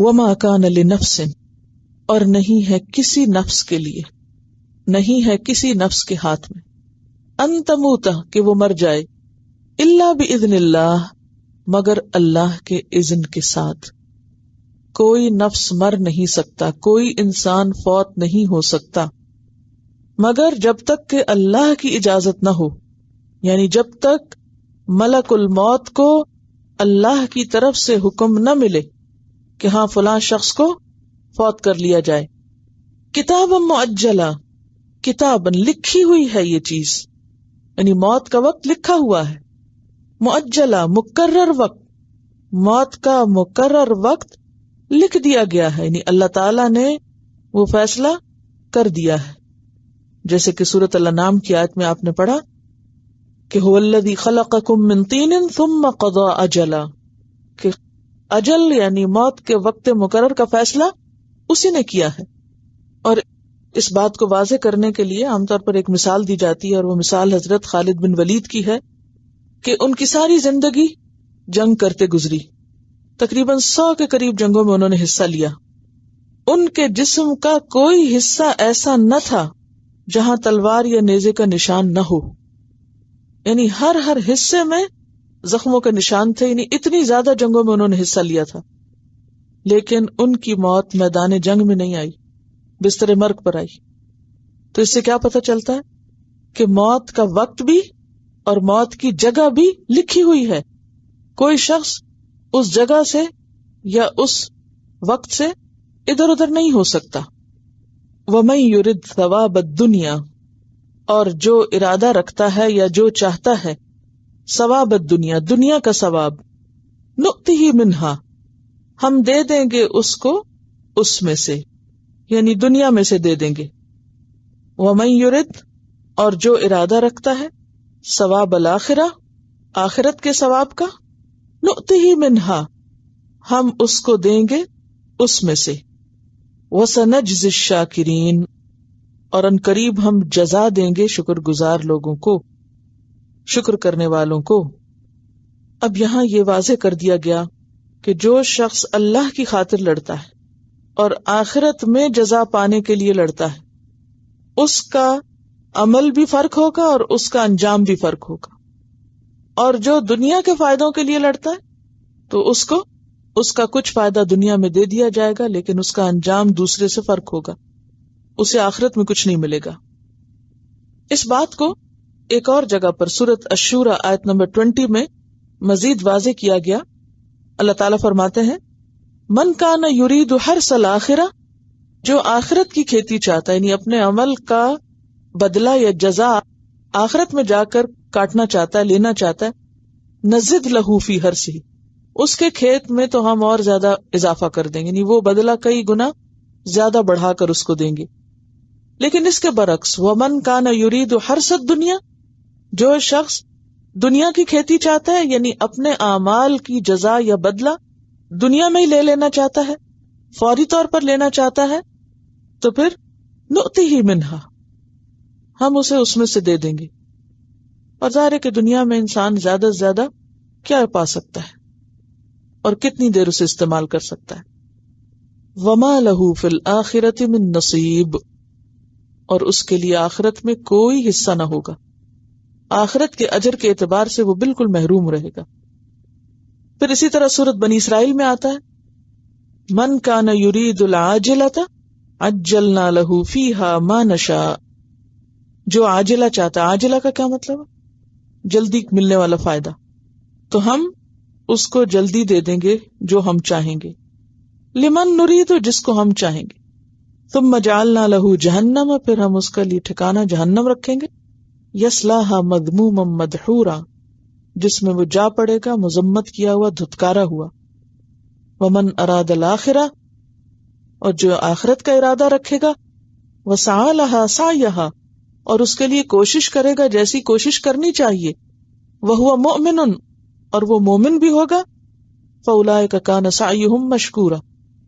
وما کان لنفس، اور نہیں ہے کسی نفس کے لیے، نہیں ہے کسی نفس کے ہاتھ میں، ان تموت، کہ وہ مر جائے، الا باذن اللہ، مگر اللہ کے اذن کے ساتھ۔ کوئی نفس مر نہیں سکتا، کوئی انسان فوت نہیں ہو سکتا مگر جب تک کہ اللہ کی اجازت نہ ہو، یعنی جب تک ملک الموت کو اللہ کی طرف سے حکم نہ ملے کہ ہاں فلاں شخص کو فوت کر لیا جائے۔ کتابا مؤجلا، کتاباً لکھی ہوئی ہے یہ چیز، یعنی موت کا وقت لکھا ہوا ہے، مؤجلا مقرر وقت، موت کا مقرر وقت لکھ دیا گیا ہے، یعنی اللہ تعالیٰ نے وہ فیصلہ کر دیا ہے، جیسے کہ سورۃ الانعام کی آیت میں آپ نے پڑھا کہ هو الذی خلقکم من طین ثم قضى اجلا، کہ اجل یعنی موت کے وقت مقرر کا فیصلہ اسی نے کیا ہے۔ اور اس بات کو واضح کرنے کے لیے عام طور پر ایک مثال دی جاتی ہے، اور وہ مثال حضرت خالد بن ولید کی ہے کہ ان کی ساری زندگی جنگ کرتے گزری، تقریباً 100 کے قریب جنگوں میں انہوں نے حصہ لیا۔ ان کے جسم کا کوئی حصہ ایسا نہ تھا جہاں تلوار یا نیزے کا نشان نہ ہو، یعنی ہر حصے میں زخموں کے نشان تھے، یعنی اتنی زیادہ جنگوں میں انہوں نے حصہ لیا تھا، لیکن ان کی موت میدان جنگ میں نہیں آئی، بستر مرگ پر آئی۔ تو اس سے کیا پتہ چلتا ہے کہ موت کا وقت بھی اور موت کی جگہ بھی لکھی ہوئی ہے، کوئی شخص اس جگہ سے یا اس وقت سے ادھر ادھر نہیں ہو سکتا۔ وَمَن يُرِدْ ثَوَابَ الدُّنْيَا، اور جو ارادہ رکھتا ہے یا جو چاہتا ہے ثواب الدنیا، دنیا کا ثواب، نُؤْتِهِ مِنْهَا، ہم دے دیں گے اس کو اس میں سے، یعنی دنیا میں سے دے دیں گے۔ وَمَن يُرِدْ، اور جو ارادہ رکھتا ہے ثواب الآخرہ، آخرت کے ثواب کا، نُؤْتِهِ مِنْهَا، ہم اس کو دیں گے اس میں سے۔ وَسَنَجْزِي الشَّاكِرِينَ، اور ان قریب ہم جزا دیں گے شکر گزار لوگوں کو، شکر کرنے والوں کو۔ اب یہاں یہ واضح کر دیا گیا کہ جو شخص اللہ کی خاطر لڑتا ہے اور آخرت میں جزا پانے کے لیے لڑتا ہے، اس کا عمل بھی فرق ہوگا اور اس کا انجام بھی فرق ہوگا، اور جو دنیا کے فائدوں کے لیے لڑتا ہے تو اس کو اس کا کچھ فائدہ دنیا میں دے دیا جائے گا، لیکن اس کا انجام دوسرے سے فرق ہوگا، اسے آخرت میں کچھ نہیں ملے گا۔ اس بات کو ایک اور جگہ پر سورۃ الشورى آیت نمبر 20 میں مزید واضح کیا گیا۔ اللہ تعالیٰ فرماتے ہیں من کان یرید حرث الآخرہ، جو آخرت کی کھیتی چاہتا ہے، یعنی اپنے عمل کا بدلہ یا جزا آخرت میں جا کر کاٹنا چاہتا ہے، لینا چاہتا ہے، نزد لہ فی حرثہ، اس کے کھیت میں تو ہم اور زیادہ اضافہ کر دیں گے، یعنی وہ بدلہ کئی گنا زیادہ بڑھا کر اس کو دیں گے۔ لیکن اس کے برعکس ومن کان یرید حرث الدنیا، جو شخص دنیا کی کھیتی چاہتا ہے، یعنی اپنے اعمال کی جزا یا بدلہ دنیا میں ہی لے لینا چاہتا ہے، فوری طور پر لینا چاہتا ہے، تو پھر نؤتیہ منہا، ہم اسے اس میں سے دے دیں گے۔ اور ظاہر ہے کہ دنیا میں انسان زیادہ سے زیادہ کیا پا سکتا ہے اور کتنی دیر اسے استعمال کر سکتا ہے۔ وما لہ فی الآخرۃ من نصیب، اور اس کے لیے آخرت میں کوئی حصہ نہ ہوگا، آخرت کے اجر کے اعتبار سے وہ بالکل محروم رہے گا۔ پھر اسی طرح سورۃ بنی اسرائیل میں آتا ہے من کان یرید العاجلۃ عجلنا لہ فیہا ما نشاء، جو عاجلہ چاہتا ہے، عاجلہ کا کیا مطلب ہے؟ جلدی ملنے والا فائدہ، تو ہم اس کو جلدی دے دیں گے جو ہم چاہیں گے، لمن نرید، جس کو ہم چاہیں گے، ثم جعلنا لہ جہنم، پھر ہم اس کا لیے ٹھکانہ جہنم رکھیں گے، یصلاھا مذموما مدحورا، جس میں وہ جا پڑے گا مذمت کیا ہوا، دھتکارا ہوا۔ ومن اراد الآخرہ، اور جو آخرت کا ارادہ رکھے گا، وسعی لہا سعیہا، اور اس کے لیے کوشش کرے گا جیسی کوشش کرنی چاہیے، وہو مؤمن، اور وہ مومن بھی ہوگا، فاولئک کان سعیہم مشکورا،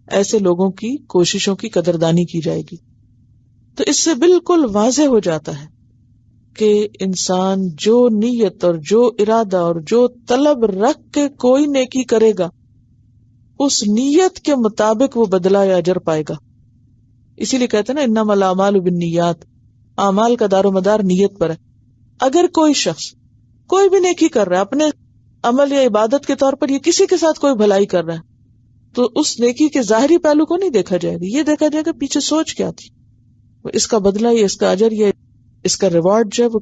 ایسے لوگوں کی کوششوں کی قدردانی کی جائے گی۔ تو اس سے بالکل واضح ہو جاتا ہے کہ انسان جو نیت اور جو ارادہ اور جو طلب رکھ کے کوئی نیکی کرے گا، اس نیت کے مطابق وہ بدلہ یا اجر پائے گا. اسی لیے کہتے ہیں نا انما الاعمال بالنیات، اعمال کا دار و مدار نیت پر ہے. اگر کوئی شخص کوئی بھی نیکی کر رہا ہے اپنے عمل یا عبادت کے طور پر، یہ کسی کے ساتھ کوئی بھلائی کر رہا ہے، تو اس نیکی کے ظاہری پہلو کو نہیں دیکھا جائے گا، یہ دیکھا جائے گا پیچھے سوچ کیا تھی، اس کا بدلہ یا اس کا اجر یا اس کا ریوارڈ جو ہے وہ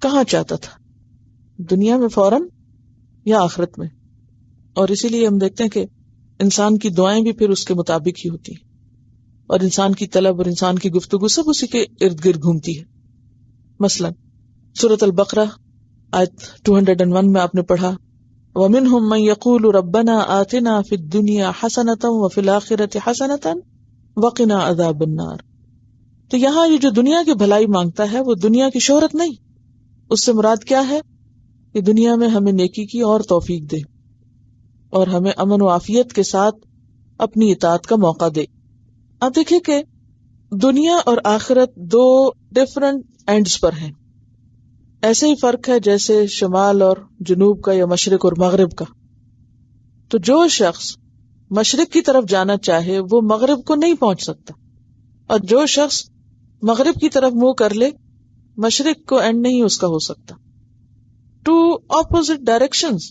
کہاں چاہتا تھا، دنیا میں فوراً یا آخرت میں. اور اسی لیے ہم دیکھتے ہیں کہ انسان کی دعائیں بھی پھر اس کے مطابق ہی ہوتی ہیں، اور انسان کی طلب اور انسان کی گفتگو سب اسی کے ارد گرد گھومتی ہے. مثلا سورۃ البقرہ آیت 201 میں آپ نے پڑھا وَمِنْهُمْ مَنْ يَقُولُ رَبَّنَا آتِنَا فِي الدُّنْيَا حَسَنَةً وَفِي الْآخِرَةِ حَسَنَةً وَقِنَا عَذَابَ النَّارِ. تو یہاں یہ جو دنیا کی بھلائی مانگتا ہے وہ دنیا کی شہرت نہیں، اس سے مراد کیا ہے کہ دنیا میں ہمیں نیکی کی اور توفیق دے اور ہمیں امن و عافیت کے ساتھ اپنی اطاعت کا موقع دے. آپ دیکھیں کہ دنیا اور آخرت دو ڈیفرنٹ اینڈز پر ہیں. ایسے ہی فرق ہے جیسے شمال اور جنوب کا یا مشرق اور مغرب کا. تو جو شخص مشرق کی طرف جانا چاہے وہ مغرب کو نہیں پہنچ سکتا، اور جو شخص مغرب کی طرف منہ کر لے مشرق کو اینڈ نہیں اس کا ہو سکتا. To opposite directions.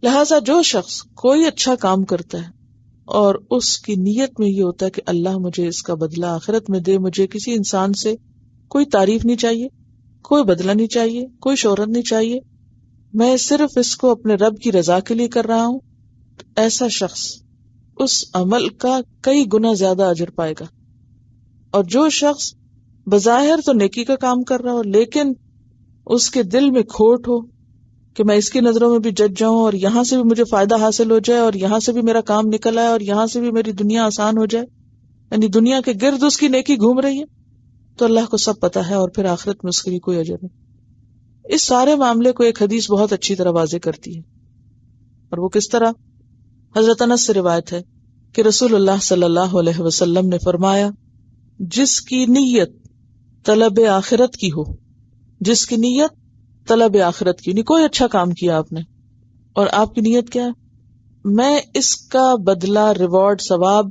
لہذا جو شخص کوئی اچھا کام کرتا ہے اور اس کی نیت میں یہ ہوتا ہے کہ اللہ مجھے اس کا بدلہ آخرت میں دے، مجھے کسی انسان سے کوئی تعریف نہیں چاہیے، کوئی بدلہ نہیں چاہیے، کوئی شہرت نہیں چاہیے، میں صرف اس کو اپنے رب کی رضا کے لیے کر رہا ہوں، تو ایسا شخص اس عمل کا کئی گنا زیادہ اجر پائے گا. اور جو شخص بظاہر تو نیکی کا کام کر رہا ہو لیکن اس کے دل میں کھوٹ ہو کہ میں اس کی نظروں میں بھی جج جاؤں اور یہاں سے بھی مجھے فائدہ حاصل ہو جائے اور یہاں سے بھی میرا کام نکل آئے اور یہاں سے بھی میری دنیا آسان ہو جائے، یعنی دنیا کے گرد اس کی نیکی گھوم رہی ہے، تو اللہ کو سب پتا ہے اور پھر آخرت میں اس کے لیے کوئی اجر نہیں. اس سارے معاملے کو ایک حدیث بہت اچھی طرح واضح کرتی ہے. اور وہ کس طرح؟ حضرت انس سے روایت ہے کہ رسول اللہ صلی اللہ علیہ وسلم نے فرمایا جس کی نیت طلب آخرت کی ہو، جس کی نیت طلب آخرت کی، نہیں کوئی اچھا کام کیا آپ نے اور آپ کی نیت کیا ہے، میں اس کا بدلہ ریوارڈ ثواب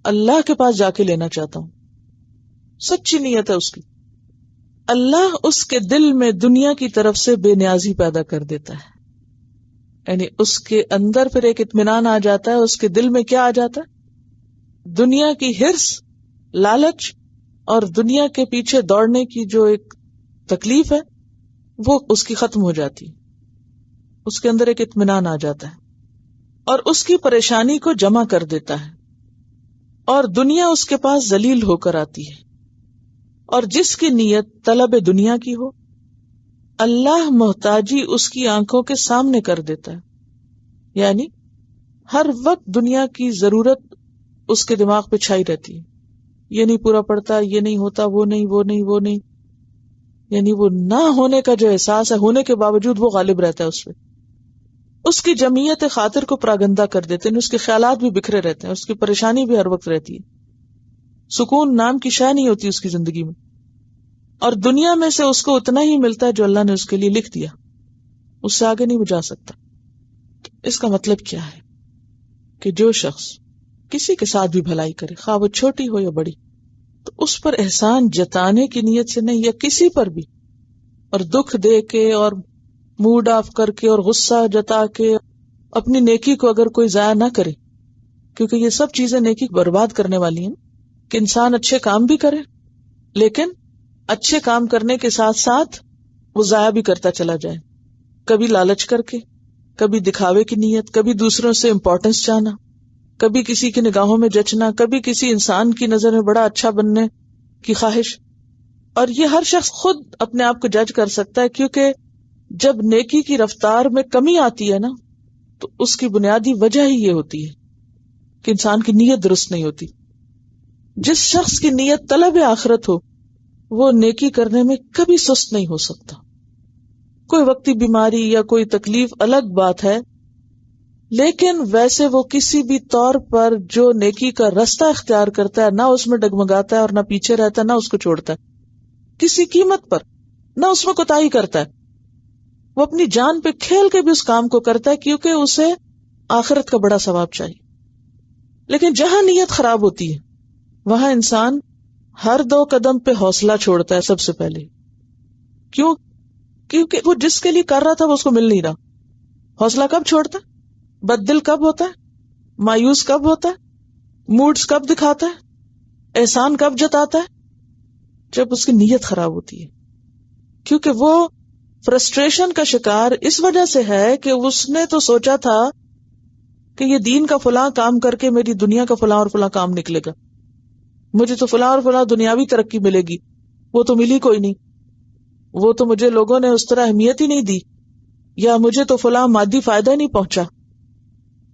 اللہ کے پاس جا کے لینا چاہتا ہوں، سچی نیت ہے اس کی، اللہ اس کے دل میں دنیا کی طرف سے بے نیازی پیدا کر دیتا ہے. یعنی اس کے اندر پھر ایک اطمینان آ جاتا ہے. اس کے دل میں کیا آ جاتا ہے؟ دنیا کی ہرس، لالچ اور دنیا کے پیچھے دوڑنے کی جو ایک تکلیف ہے وہ اس کی ختم ہو جاتی ہے. اس کے اندر ایک اطمینان آ جاتا ہے اور اس کی پریشانی کو جمع کر دیتا ہے اور دنیا اس کے پاس ذلیل ہو کر آتی ہے. اور جس کی نیت طلب دنیا کی ہو، اللہ محتاجی اس کی آنکھوں کے سامنے کر دیتا ہے. یعنی ہر وقت دنیا کی ضرورت اس کے دماغ پہ چھائی رہتی ہے، یہ نہیں پورا پڑتا، یہ نہیں ہوتا، وہ نہیں، یعنی وہ نہ ہونے کا جو احساس ہے ہونے کے باوجود وہ غالب رہتا ہے اس پہ. اس کی جمعیت خاطر کو پراگندہ کر دیتے ہیں، اس کے خیالات بھی بکھرے رہتے ہیں، اس کی پریشانی بھی ہر وقت رہتی ہے، سکون نام کی شے نہیں ہوتی اس کی زندگی میں. اور دنیا میں سے اس کو اتنا ہی ملتا ہے جو اللہ نے اس کے لیے لکھ دیا، اس سے آگے نہیں وہ جا سکتا. اس کا مطلب کیا ہے کہ جو شخص کسی کے ساتھ بھی بھلائی کرے، خواہ وہ چھوٹی ہو یا بڑی، تو اس پر احسان جتانے کی نیت سے نہیں، یا کسی پر بھی، اور دکھ دے کے اور موڈ آف کر کے اور غصہ جتا کے اپنی نیکی کو اگر کوئی ضائع نہ کرے، کیونکہ یہ سب چیزیں نیکی برباد کرنے والی ہیں، کہ انسان اچھے کام بھی کرے لیکن اچھے کام کرنے کے ساتھ ساتھ وہ ضائع بھی کرتا چلا جائے، کبھی لالچ کر کے، کبھی دکھاوے کی نیت، کبھی دوسروں سے امپورٹنس چاہنا، کبھی کسی کی نگاہوں میں جچنا، کبھی کسی انسان کی نظر میں بڑا اچھا بننے کی خواہش. اور یہ ہر شخص خود اپنے آپ کو جج کر سکتا ہے، کیونکہ جب نیکی کی رفتار میں کمی آتی ہے نا تو اس کی بنیادی وجہ ہی یہ ہوتی ہے کہ انسان کی نیت درست نہیں ہوتی. جس شخص کی نیت طلب آخرت ہو وہ نیکی کرنے میں کبھی سست نہیں ہو سکتا. کوئی وقتی بیماری یا کوئی تکلیف الگ بات ہے، لیکن ویسے وہ کسی بھی طور پر جو نیکی کا رستہ اختیار کرتا ہے، نہ اس میں ڈگمگاتا ہے اور نہ پیچھے رہتا ہے، نہ اس کو چھوڑتا ہے کسی قیمت پر، نہ اس میں کوتاہی کرتا ہے. وہ اپنی جان پہ کھیل کے بھی اس کام کو کرتا ہے کیونکہ اسے آخرت کا بڑا ثواب چاہیے. لیکن جہاں نیت خراب ہوتی ہے وہاں انسان ہر 2 قدم پہ حوصلہ چھوڑتا ہے سب سے پہلے. کیوں؟ کیونکہ وہ جس کے لیے کر رہا تھا وہ اس کو مل نہیں رہا. حوصلہ کب چھوڑتا ہے؟ بد دل کب ہوتا ہے؟ مایوس کب ہوتا ہے؟ موڈز کب دکھاتا ہے؟ احسان کب جتاتا ہے؟ جب اس کی نیت خراب ہوتی ہے. کیونکہ وہ فرسٹریشن کا شکار اس وجہ سے ہے کہ اس نے تو سوچا تھا کہ یہ دین کا فلاں کام کر کے میری دنیا کا فلاں اور فلاں کام نکلے گا، مجھے تو فلاں اور فلاں دنیاوی ترقی ملے گی، وہ تو ملی کوئی نہیں، وہ تو مجھے لوگوں نے اس طرح اہمیت ہی نہیں دی، یا مجھے تو فلاں مادی فائدہ ہی نہیں پہنچا،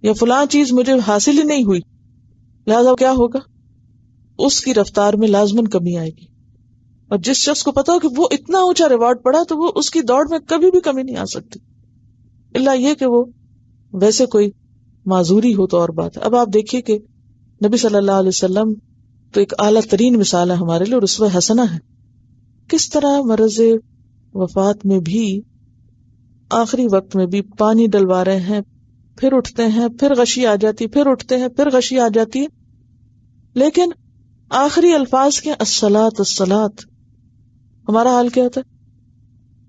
یا فلاں چیز مجھے حاصل ہی نہیں ہوئی، لہذا کیا ہوگا؟ اس کی رفتار میں لازماً کمی آئے گی. اور جس شخص کو پتا ہو کہ وہ اتنا اونچا ریوارڈ پڑا تو وہ اس کی دوڑ میں کبھی بھی کمی نہیں آ سکتی، الا یہ کہ وہ ویسے کوئی معذوری ہو تو اور بات ہے. اب آپ دیکھیے کہ نبی صلی اللہ علیہ وسلم تو ایک اعلیٰ ترین مثال ہے ہمارے لیے اور اسوہ حسنہ ہے. کس طرح مرض وفات میں بھی، آخری وقت میں بھی پانی ڈلوا رہے ہیں، پھر اٹھتے ہیں، پھر غشی آ جاتی، پھر اٹھتے ہیں، پھر غشی آ جاتی ہے، لیکن آخری الفاظ کے الصلاۃ الصلاۃ. ہمارا حال کیا ہوتا ہے؟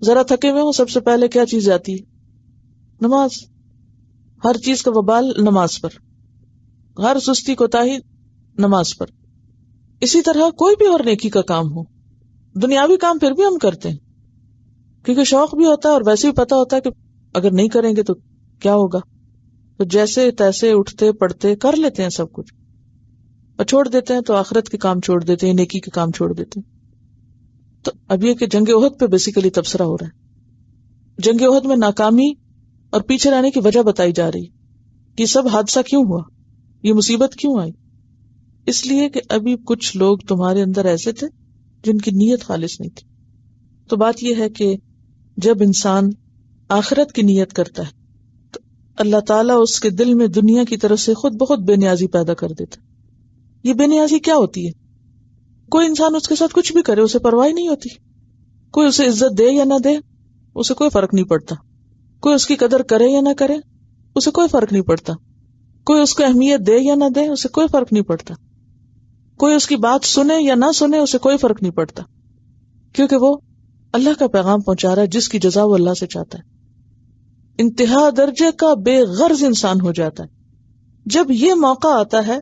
ذرا تھکے ہوئے ہوں سب سے پہلے کیا چیز آتی ہے؟ نماز. ہر چیز کا وبال نماز پر، ہر سستی کوتاہی نماز پر. اسی طرح کوئی بھی اور نیکی کا کام ہو، دنیاوی کام پھر بھی ہم کرتے ہیں کیونکہ شوق بھی ہوتا ہے اور ویسے بھی پتا ہوتا ہے کہ اگر نہیں کریں گے تو کیا ہوگا، تو جیسے تیسے اٹھتے پڑھتے کر لیتے ہیں سب کچھ، اور چھوڑ دیتے ہیں تو آخرت کے کام چھوڑ دیتے ہیں، نیکی کے کام چھوڑ دیتے ہیں. تو اب یہ کہ جنگ احد پہ بیسیکلی تبصرہ ہو رہا ہے. جنگ احد میں ناکامی اور پیچھے رہنے کی وجہ بتائی جا رہی کہ یہ سب حادثہ کیوں ہوا، یہ مصیبت کیوں آئی. اس لیے کہ ابھی کچھ لوگ تمہارے اندر ایسے تھے جن کی نیت خالص نہیں تھی. تو بات یہ ہے کہ جب انسان آخرت کی نیت کرتا ہے تو اللہ تعالیٰ اس کے دل میں دنیا کی طرف سے خود بہت بے نیازی پیدا کر دیتا. یہ بے نیازی کیا ہوتی ہے؟ کوئی انسان اس کے ساتھ کچھ بھی کرے اسے پرواہ نہیں ہوتی، کوئی اسے عزت دے یا نہ دے اسے کوئی فرق نہیں پڑتا، کوئی اس کی قدر کرے یا نہ کرے اسے کوئی فرق نہیں پڑتا، کوئی اس کو اہمیت دے یا نہ دے اسے کوئی فرق نہیں پڑتا، کوئی اس کی بات سنے یا نہ سنے اسے کوئی فرق نہیں پڑتا، کیونکہ وہ اللہ کا پیغام پہنچا رہا ہے جس کی جزا وہ اللہ سے چاہتا ہے. انتہا درجے کا بے غرض انسان ہو جاتا ہے. جب یہ موقع آتا ہے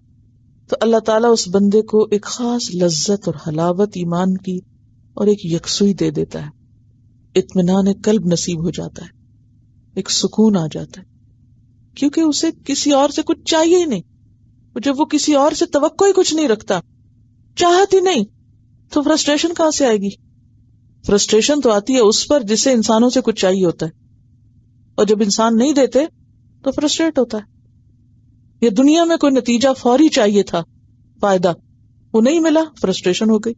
تو اللہ تعالیٰ اس بندے کو ایک خاص لذت اور حلاوت ایمان کی اور ایک یکسوئی دے دیتا ہے، اطمینان قلب نصیب ہو جاتا ہے، ایک سکون آ جاتا ہے، کیونکہ اسے کسی اور سے کچھ چاہیے ہی نہیں. جب وہ کسی اور سے توقع ہی کچھ نہیں رکھتا، چاہت ہی نہیں، تو فرسٹریشن کہاں سے آئے گی؟ فرسٹریشن تو آتی ہے اس پر جسے انسانوں سے کچھ چاہیے ہوتا ہے، اور جب انسان نہیں دیتے تو فرسٹریٹ ہوتا ہے. یہ دنیا میں کوئی نتیجہ فوری چاہیے تھا، فائدہ، وہ نہیں ملا، فرسٹریشن ہو گئی،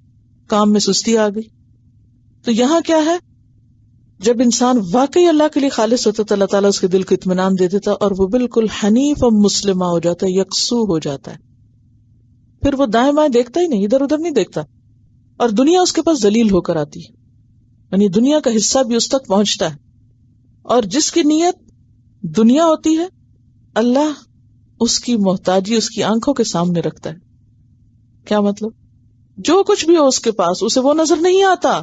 کام میں سستی آ گئی. تو یہاں کیا ہے؟ جب انسان واقعی اللہ کے لیے خالص ہوتا تو اللہ تعالیٰ اس کے دل کو اطمینان دے دیتا اور وہ بالکل حنیف اور مسلمہ ہو جاتا ہے، یکسو ہو جاتا ہے. پھر وہ دائیں بائیں دیکھتا ہی نہیں، ادھر ادھر نہیں دیکھتا، اور دنیا اس کے پاس ذلیل ہو کر آتی ہے، یعنی دنیا کا حصہ بھی اس تک پہنچتا ہے. اور جس کی نیت دنیا ہوتی ہے اللہ اس کی محتاجی اس کی آنکھوں کے سامنے رکھتا ہے. کیا مطلب؟ جو کچھ بھی ہو اس کے پاس اسے وہ نظر نہیں آتا.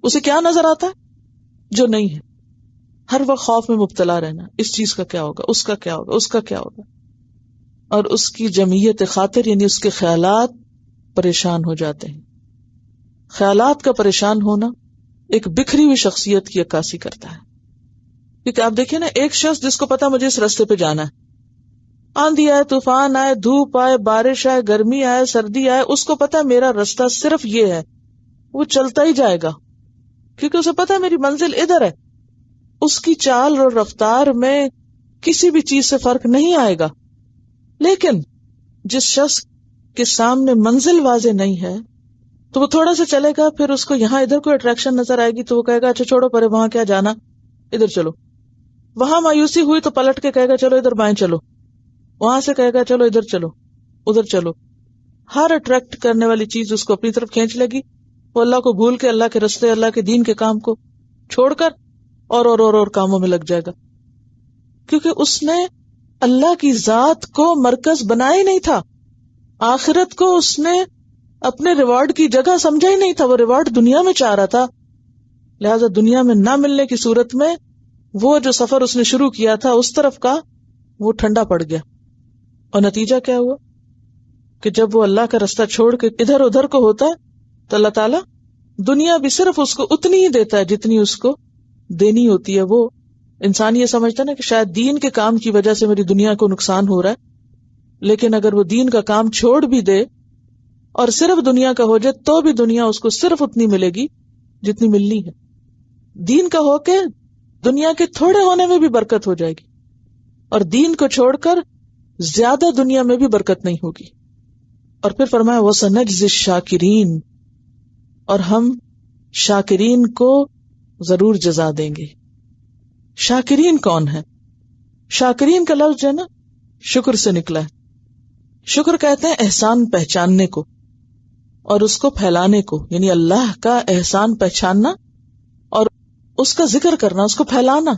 اسے کیا نظر آتا ہے؟ جو نہیں ہے. ہر وقت خوف میں مبتلا رہنا، اس چیز کا کیا ہوگا، اس کا کیا ہوگا، اس کا کیا ہوگا. اور اس کی جمعیت خاطر یعنی اس کے خیالات پریشان ہو جاتے ہیں. خیالات کا پریشان ہونا ایک بکھری ہوئی شخصیت کی عکاسی کرتا ہے. کیونکہ آپ دیکھیں نا، ایک شخص جس کو پتا مجھے اس راستے پہ جانا ہے، آندھی آئے، طوفان آئے، دھوپ آئے، بارش آئے، گرمی آئے، سردی آئے، اس کو پتا میرا راستہ صرف یہ ہے، وہ چلتا ہی جائے گا کیونکہ اسے پتا میری منزل ادھر ہے. اس کی چال اور رفتار میں کسی بھی چیز سے فرق نہیں آئے گا. لیکن جس شخص کے سامنے منزل واضح نہیں ہے تو وہ تھوڑا سا چلے گا، پھر اس کو یہاں ادھر کوئی اٹریکشن نظر آئے گی تو وہ کہے گا اچھا چھوڑو پرے، وہاں کیا جانا، ادھر چلو. وہاں مایوسی ہوئی تو پلٹ کے کہے گا چلو ادھر بائیں چلو، وہاں سے کہے گا چلو ادھر چلو، ادھر چلو. ہر اٹریکٹ کرنے والی چیز اس کو اپنی طرف کھینچ لے گی. وہ اللہ کو بھول کے اللہ کے رستے، اللہ کے دین کے کام کو چھوڑ کر اور کاموں میں لگ جائے گا، کیونکہ اس نے اللہ کی ذات کو مرکز بنا ہی نہیں تھا، آخرت کو اس نے اپنے ریوارڈ کی جگہ سمجھا ہی نہیں تھا، وہ ریوارڈ دنیا میں چاہ رہا تھا، لہذا دنیا میں نہ ملنے کی صورت میں وہ جو سفر اس نے شروع کیا تھا اس طرف کا وہ ٹھنڈا پڑ گیا. اور نتیجہ کیا ہوا کہ جب وہ اللہ کا رستہ چھوڑ کے ادھر ادھر کو ہوتا ہے تو اللہ تعالیٰ دنیا بھی صرف اس کو اتنی ہی دیتا ہے جتنی اس کو دینی ہوتی ہے. وہ انسان یہ سمجھتا ہے نا کہ شاید دین کے کام کی وجہ سے میری دنیا کو نقصان ہو رہا ہے، لیکن اگر وہ دین کا کام چھوڑ بھی دے اور صرف دنیا کا ہو جائے تو بھی دنیا اس کو صرف اتنی ملے گی جتنی ملنی ہے. دین کا ہو کے دنیا کے تھوڑے ہونے میں بھی برکت ہو جائے گی، اور دین کو چھوڑ کر زیادہ دنیا میں بھی برکت نہیں ہوگی. اور پھر فرمایا وَسَنَجْزِي الشَّاكِرِينَ، اور ہم شاکرین کو ضرور جزا دیں گے. شاکرین کون ہے؟ شاکرین کا لفظ جو ہے نا شکر سے نکلا ہے. شکر کہتے ہیں احسان پہچاننے کو اور اس کو پھیلانے کو، یعنی اللہ کا احسان پہچاننا اور اس کا ذکر کرنا، اس کو پھیلانا.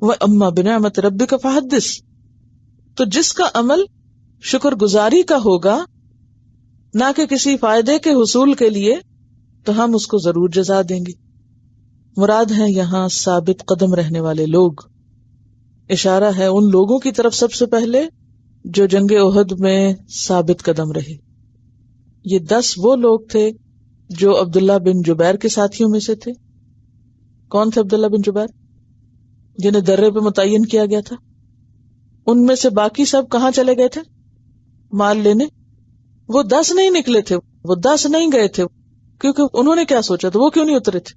وَأَمَّا بِنِعْمَةِ رَبِّكَ فَحَدِّثْ، تو جس کا عمل شکر گزاری کا ہوگا نہ کہ کسی فائدے کے حصول کے لیے، تو ہم اس کو ضرور جزا دیں گے. مراد ہیں یہاں ثابت قدم رہنے والے لوگ. اشارہ ہے ان لوگوں کی طرف سب سے پہلے جو جنگ احد میں ثابت قدم رہے. یہ 10 وہ لوگ تھے جو عبداللہ بن جبیر کے ساتھیوں میں سے تھے. کون تھے عبداللہ بن جبیر؟ جنہیں درے پہ متعین کیا گیا تھا. ان میں سے باقی سب کہاں چلے گئے تھے مال لینے؟ وہ 10 نہیں نکلے تھے، وہ 10 نہیں گئے تھے، کیونکہ انہوں نے کیا سوچا تھا، وہ کیوں نہیں اترے تھے؟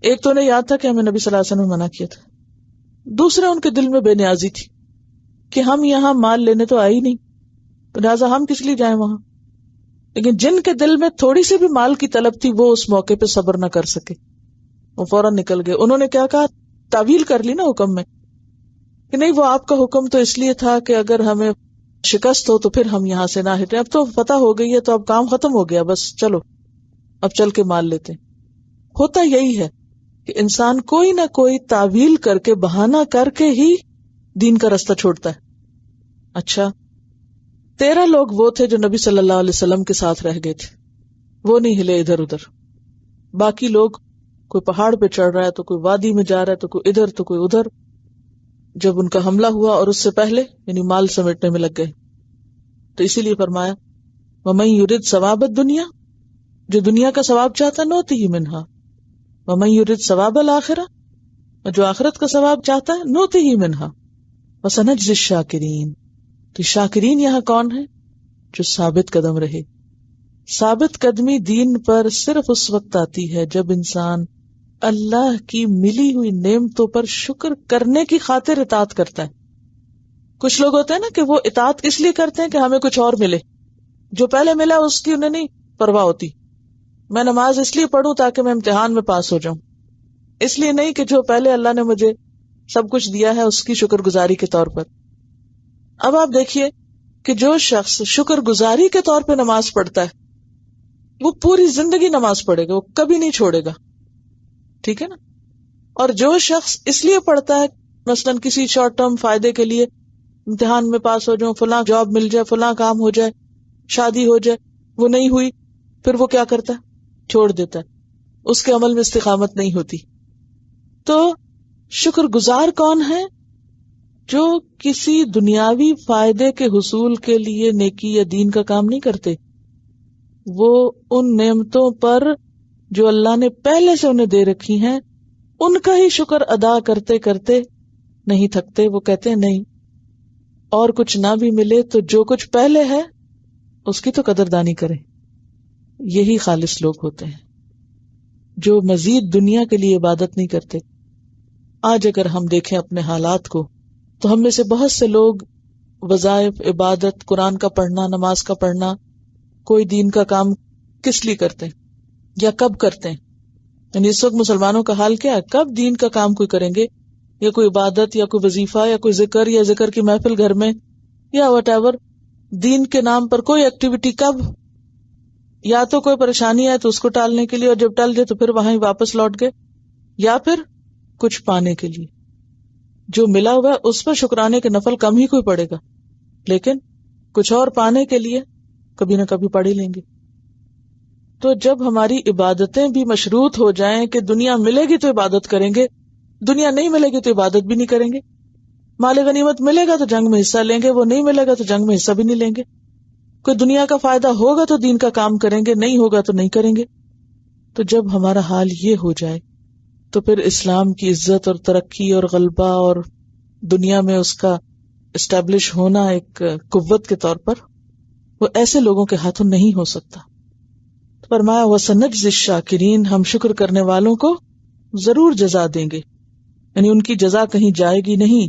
ایک تو انہیں یاد تھا کہ ہمیں نبی صلی اللہ علیہ وسلم نے منع کیا تھا، دوسرے ان کے دل میں بے نیازی تھی کہ ہم یہاں مال لینے تو آئے ہی نہیں، لہٰذا ہم کس لیے جائیں وہاں. لیکن جن کے دل میں تھوڑی سی بھی مال کی طلب تھی وہ اس موقع پہ صبر نہ کر سکے، وہ فوراً نکل گئے. انہوں نے کیا کہا، تعویل کر لی نا حکم میں کہ نہیں وہ آپ کا حکم تو اس لیے تھا کہ اگر ہمیں شکست ہو تو پھر ہم یہاں سے نہ ہٹیں، اب تو فتح ہو گئی ہے تو اب کام ختم ہو گیا، بس چلو اب چل کے مال لیتے. ہوتا یہی ہے کہ انسان کوئی نہ کوئی تعویل کر کے بہانہ کر کے ہی دین کا رستہ چھوڑتا ہے. اچھا 13 لوگ وہ تھے جو نبی صلی اللہ علیہ وسلم کے ساتھ رہ گئے تھے، وہ نہیں ہلے ادھر ادھر. باقی لوگ کوئی پہاڑ پہ چڑھ رہا ہے تو کوئی وادی میں جا رہا ہے تو کوئی ادھر تو کوئی ادھر. جب ان کا حملہ ہوا اور اس سے پہلے یعنی مال سمیٹنے میں لگ گئے، تو اسی لیے فرمایا وَمَن يُرِدْ ثَوَابَ الدُّنْيَا، جو دنیا کا ثواب چاہتا نُؤْتِهِ مِنْهَا، وَمَن يُرِدْ ثَوَابَ الْآخِرَةِ، اور جو آخرت کا ثواب چاہتا ہے نُؤْتِهِ مِنْهَا وَسَنَجْزِي الشَّاكِرِينَ. تو شاکرین یہاں کون ہے؟ جو ثابت قدم رہے. ثابت قدمی دین پر صرف اس وقت آتی ہے جب انسان اللہ کی ملی ہوئی نعمتوں پر شکر کرنے کی خاطر اطاعت کرتا ہے. کچھ لوگ ہوتے ہیں نا کہ وہ اطاعت اس لیے کرتے ہیں کہ ہمیں کچھ اور ملے، جو پہلے ملا اس کی انہیں نہیں پرواہ ہوتی. میں نماز اس لیے پڑھوں تاکہ میں امتحان میں پاس ہو جاؤں، اس لیے نہیں کہ جو پہلے اللہ نے مجھے سب کچھ دیا ہے اس کی شکر گزاری کے طور پر. اب آپ دیکھیے کہ جو شخص شکر گزاری کے طور پہ نماز پڑھتا ہے وہ پوری زندگی نماز پڑھے گا، وہ کبھی نہیں چھوڑے گا، ٹھیک ہے نا. اور جو شخص اس لیے پڑھتا ہے مثلاً کسی شارٹ ٹرم فائدے کے لیے، امتحان میں پاس ہو جاؤں، فلاں جاب مل جائے، فلاں کام ہو جائے، شادی ہو جائے، وہ نہیں ہوئی، پھر وہ کیا کرتا ہے؟ چھوڑ دیتا ہے، اس کے عمل میں استقامت نہیں ہوتی. تو شکر گزار کون ہے؟ جو کسی دنیاوی فائدے کے حصول کے لیے نیکی یا دین کا کام نہیں کرتے، وہ ان نعمتوں پر جو اللہ نے پہلے سے انہیں دے رکھی ہیں ان کا ہی شکر ادا کرتے کرتے نہیں تھکتے. وہ کہتے ہیں نہیں اور کچھ نہ بھی ملے تو جو کچھ پہلے ہے اس کی تو قدردانی کریں. یہی خالص لوگ ہوتے ہیں جو مزید دنیا کے لیے عبادت نہیں کرتے. آج اگر ہم دیکھیں اپنے حالات کو تو ہم میں سے بہت سے لوگ وظائف، عبادت، قرآن کا پڑھنا، نماز کا پڑھنا، کوئی دین کا کام کس لیے کرتے ہیں یا کب کرتے ہیں؟ یعنی اس وقت مسلمانوں کا حال کیا ہے؟ کب دین کا کام کوئی کریں گے، یا کوئی عبادت یا کوئی وظیفہ یا کوئی ذکر یا ذکر کی محفل گھر میں یا وٹ ایور دین کے نام پر کوئی ایکٹیویٹی کب؟ یا تو کوئی پریشانی ہے تو اس کو ٹالنے کے لیے، اور جب ٹل جائے تو پھر وہیں واپس لوٹ گئے، یا پھر کچھ پانے کے لیے. جو ملا ہوا ہے اس پر شکرانے کے نفل کم ہی کوئی پڑے گا، لیکن کچھ اور پانے کے لیے کبھی نہ کبھی پڑھ ہی لیں گے۔ تو جب ہماری عبادتیں بھی مشروط ہو جائیں کہ دنیا ملے گی تو عبادت کریں گے، دنیا نہیں ملے گی تو عبادت بھی نہیں کریں گے، مال غنیمت ملے گا تو جنگ میں حصہ لیں گے، وہ نہیں ملے گا تو جنگ میں حصہ بھی نہیں لیں گے، کوئی دنیا کا فائدہ ہوگا تو دین کا کام کریں گے، نہیں ہوگا تو نہیں کریں گے۔ تو جب ہمارا حال یہ ہو جائے تو پھر اسلام کی عزت اور ترقی اور غلبہ اور دنیا میں اس کا اسٹیبلش ہونا ایک قوت کے طور پر وہ ایسے لوگوں کے ہاتھوں نہیں ہو سکتا۔ فرمایا وَسَنَجْزِي الشَّاكِرِينَ، ہم شکر کرنے والوں کو ضرور جزا دیں گے، یعنی ان کی جزا کہیں جائے گی نہیں،